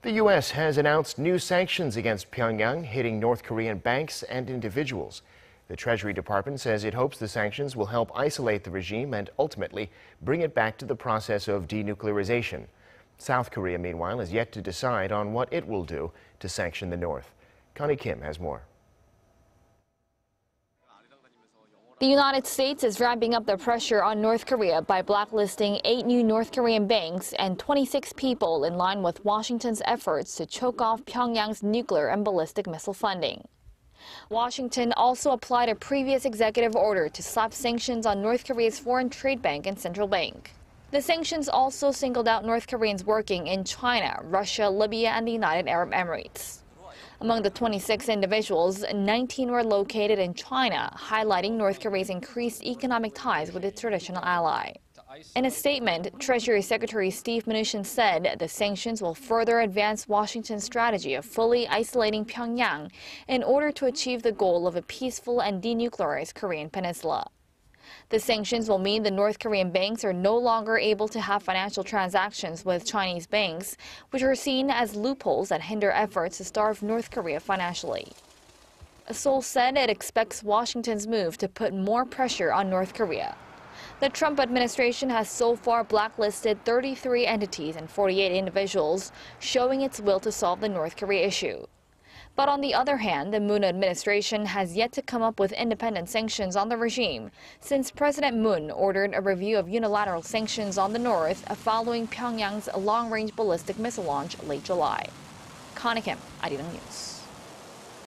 The U.S. has announced new sanctions against Pyongyang, hitting North Korean banks and individuals. The Treasury Department says it hopes the sanctions will help isolate the regime and ultimately bring it back to the process of denuclearization. South Korea, meanwhile, is yet to decide on what it will do to sanction the North. Connie Kim has more. The United States is ramping up the pressure on North Korea by blacklisting 8 new North Korean banks and 26 people in line with Washington's efforts to choke off Pyongyang's nuclear and ballistic missile funding. Washington also applied a previous executive order to slap sanctions on North Korea's foreign trade bank and central bank. The sanctions also singled out North Koreans working in China, Russia, Libya, and the United Arab Emirates. Among the 26 individuals, 19 were located in China, highlighting North Korea's increased economic ties with its traditional ally. In a statement, Treasury Secretary Steve Mnuchin said the sanctions will further advance Washington's strategy of fully isolating Pyongyang in order to achieve the goal of a peaceful and denuclearized Korean peninsula. The sanctions will mean the North Korean banks are no longer able to have financial transactions with Chinese banks, which are seen as loopholes that hinder efforts to starve North Korea financially. Seoul said it expects Washington's move to put more pressure on North Korea. The Trump administration has so far blacklisted 33 entities and 48 individuals, showing its will to solve the North Korea issue. But on the other hand, the Moon administration has yet to come up with independent sanctions on the regime, since President Moon ordered a review of unilateral sanctions on the North following Pyongyang's long-range ballistic missile launch late July. Connie Kim, Arirang News.